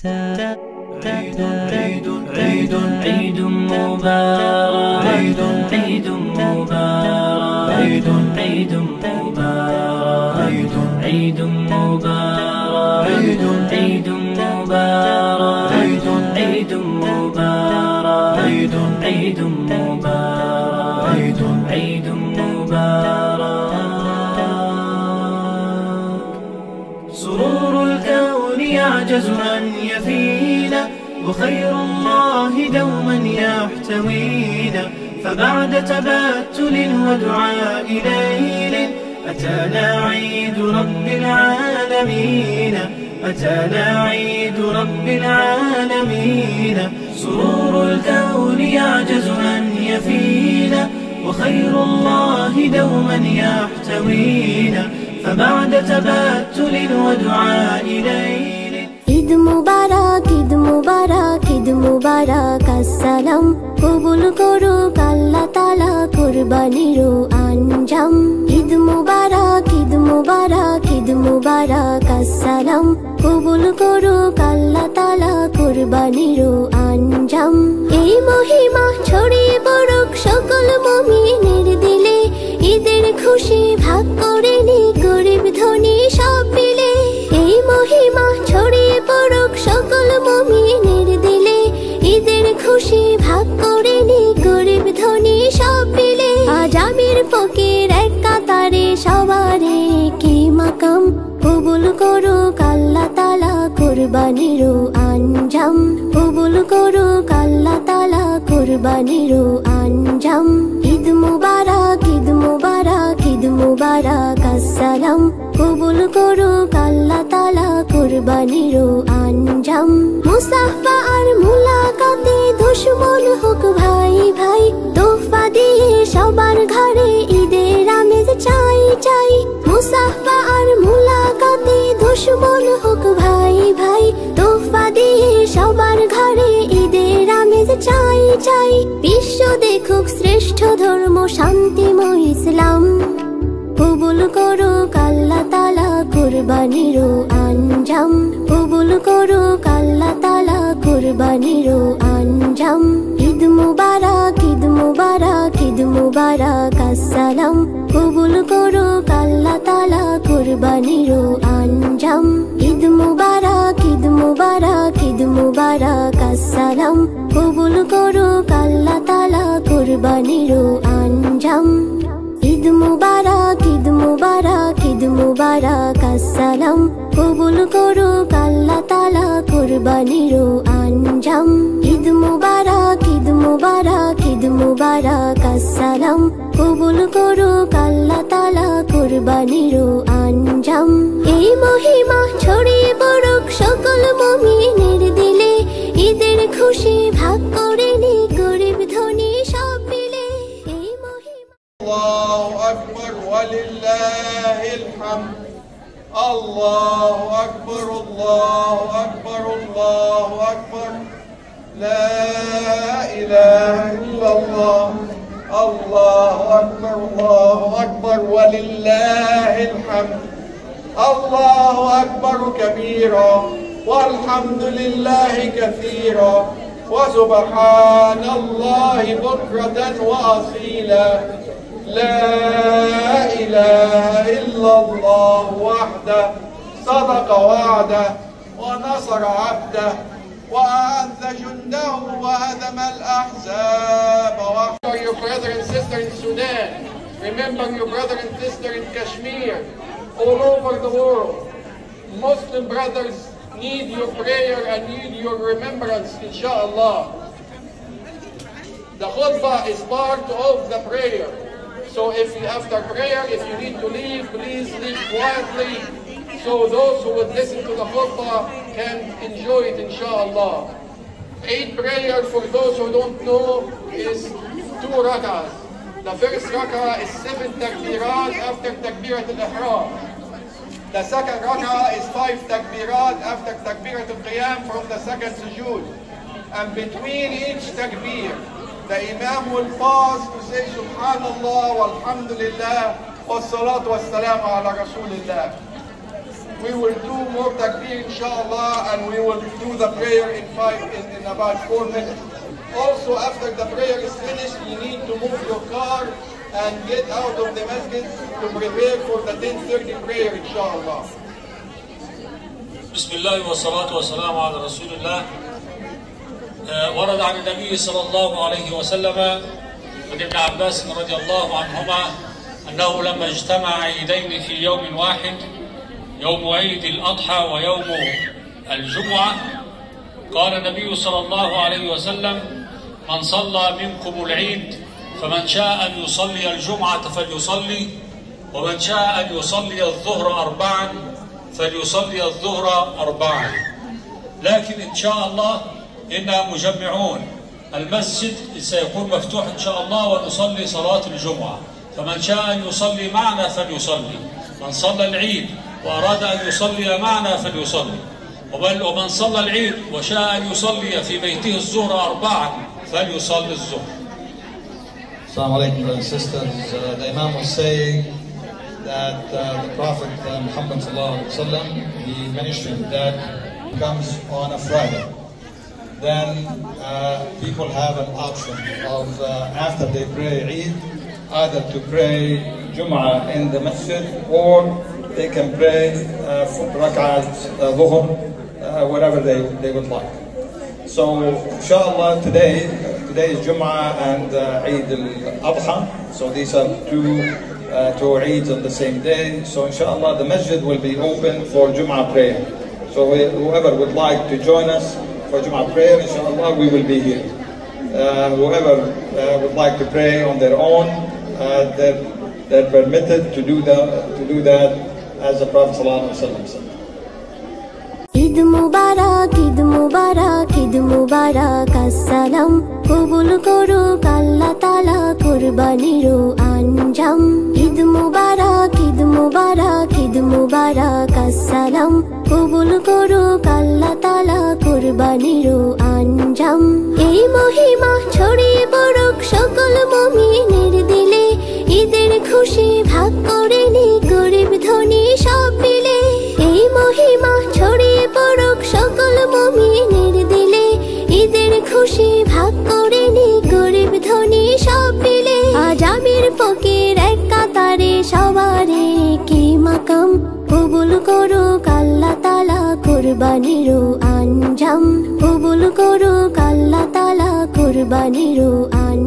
عيد عيد عيد مبارك عيد عيد مبارك عيد عيد مبارك عيد عيد مبارك عيد عيد مبارك عيد عيد مبارك عيد عيد مبارك عيد عيد مبارك. سرور الكون يعجز أن يفينا وخير الله دوما يحتوينا، فبعد تبتل ودعاء ليل أتانا عيد رب العالمين، أتانا عيد رب العالمين. سرور الكون يعجز أن يفينا وخير الله دوما يحتوينا، فبعد تبتل ودعاء ليل ঈদ মুবারক ঈদ মুবারক ঈদ মুবারক আসসালাম কবুল করুক আল্লাহ তাআলা কুরবানির আঞ্জাম। ঈদ মুবারক ঈদ মুবারক ঈদ মুবারক আসসালাম কবুল করুক আল্লাহ তাআলা কুরবানির আঞ্জাম। এই মহিমা ছড়িয়ে পড়ুক সকল মুমিনের দিলে, ঈদের খুশি ভাগ করে নি গরিব ধনী সব মিলে। এই মহিমা ছড়িয়ে পড়ুক সকল মুমিনের দিলে, ঈদের খুশি ভাগ করে নি গরিব ধনী সব মিলে। আজ আমির ফকির এক কাতারে সবারে কি মাকাম কবুল করুক আল্লাহ তাআলা কুরবানির আঞ্জাম, কবুল করুক আল্লাহ তাআলা কুরবানির আঞ্জাম। ঈদ মুবারক ঈদ মুবারক ঈদ মুবারক আসসালাম কবুল করুক আল্লাহ তাআলা কুরবানির আঞ্জাম। মুসাফা আর মুলাকাতে দুশমন হোক ভাই ভাই, তোহফা দিয়ে সবার ঘরে ঈদের আমেজ চাই চাই। মুসাফা আর মুলাকাতে দুশমন হোক ভাই ভাই, তোহফা দিয়ে সবার ঘরে ঈদের আমেজ চাই চাই। বিশ্ব দেখুক শ্রেষ্ঠ ধর্ম শান্তিময় ইসলাম, কবুল করুক আল্লাহ তাআলা কুরবানির আঞ্জাম, কবুল করুক আল্লাহ তাআলা কুরবানির আঞ্জাম। ঈদ মুবারক ঈদ মুবারক ঈদ মুবারক আসসালাম কবুল করুক আল্লাহ তাআলা কুরবানির আঞ্জাম। ঈদ মুবারক ঈদ মুবারক ঈদ মুবারক আসসালাম কবুল করুক আল্লাহ তাআলা কুরবানির আঞ্জাম। ঈদ মুবারক ঈদ মুবারক ঈদ মুবারক আসসালাম কবুল করুক আল্লাহ তাআলা কুরবানির আঞ্জাম। ঈদ মুবারক ঈদ মুবারক ঈদ মুবারক আসসালাম কবুল করুক আল্লাহ তাআলা কুরবানির আঞ্জাম। এই মহিমা ছড়িয়ে পড়ুক সকল মুমিনের দিলে, ঈদের খুশি ভাগ করে নি গরিব ধনী সব মিলে। এই মহিমা আল্লাহু আকবার ওয়ালিল্লাহিল হামদ। আল্লাহু আকবার আল্লাহু আকবার আল্লাহু আকবার। লা ইলাহা ইল্লাল্লাহ। আল্লাহু আকবার আল্লাহু আকবার ওয়ালিল্লাহিল হামদ। আল্লাহু আকবার কাবীরা ওয়ালহামদুলিল্লাহি কাসীরা ওয়া সুবহানাল্লাহি বুকরাতান ওয়া আসীলা। لا إله إلا الله وحده صدق وعده ونصر عبده وأعز جنده وهزم الأحزاب وحده. Your brother and sister in Sudan, remember your brother and sister in Kashmir, all over the world. Muslim brothers need your prayer and need your remembrance, inshallah. The khutbah is part of the prayer. So if you, after prayer, if you need to leave, please leave quietly, so those who would listen to the khutbah can enjoy it, inshallah. Eid prayer, for those who don't know, is 2 rak'ahs. The first rak'ah is 7 takbirat after takbirat al-ihram. The second rak'ah is 5 takbirat after takbirat al-qiyam from the second sujood. And between each takbir, the Imam will pause to say Subhanallah walhamdulillah wassalatu wassalamu ala Rasulillah. we will do more takbir inshallah, and we will do the prayer in about 4 minutes. Also, after the prayer is finished, you need to move your car and get out of the masjid to prepare for the 10:30 prayer inshallah. بسم الله والصلاة والسلام على رسول الله. ورد عن النبي صلى الله عليه وسلم عن ابن عباس رضي الله عنهما أنه لما اجتمع عيدين في يوم واحد، يوم عيد الأضحى ويوم الجمعة، قال النبي صلى الله عليه وسلم: من صلى منكم العيد فمن شاء أن يصلي الجمعة فليصلي، ومن شاء أن يصلي الظهر 4 فليصلي الظهر 4. لكن إن شاء الله إننا مجمعون، المسجد سيكون مفتوح إن شاء الله ونصلي صلاة الجمعة، فمن شاء أن يصلي معنا فليصلي، من صلى العيد وأراد أن يصلي معنا فليصلي، ومن صلى العيد وشاء أن يصلي في بيته الظهر 4 فليصلي الظهر. Assalamu alaikum, brothers and sisters. The Imam was saying that the Prophet Muhammad sallallahu alaihi wasallam, he mentioned that comes on a Friday. Then people have an option of after they pray Eid, either to pray Jum'ah in the masjid, or they can pray rak'at dhuhr, whatever they would like. So inshallah today is Jum'ah and Eid al-Adha. So these are two Eids on the same day. So inshallah the masjid will be open for Jum'ah prayer. So whoever would like to join us for Jum'ah prayer, inshallah we will be here. Whoever would like to pray on their own, they're permitted to do that as the Prophet sallallahu alaihi wasallam said. Eid মুবারক, ঈদ মুবারক, ঈদ মুবারক, আসসালাম কবুল করুক আল্লাহ তাআলা কুরবানির আঞ্জাম। ঈদ মুবারক, ঈদ মুবারক, ঈদ মুবারক, আসসালাম কবুল করুক আল্লাহ তাআলা কুরবানির আঞ্জাম। এই মহিমা ছড়িয়ে পড়ুক সকল মুমিনের দিলে, ঈদের খুশি ভাগ করে নি গরিব ধনী সব মিলে। এই মহিমা ছড়িয়ে পড়ুক সকল মুমিনের দিলে, ঈদের খুশি ভাগ করে নি গরিব ধনী সব মিলে। আজ আমির ফকির এক কাতারে সবারে কি মাকাম, কবুল করুক আল্লাহ তাআলা কুরবানির আঞ্জাম, কবুল করুক আল্লাহ তাআলা কুরবানির আঞ্জাম।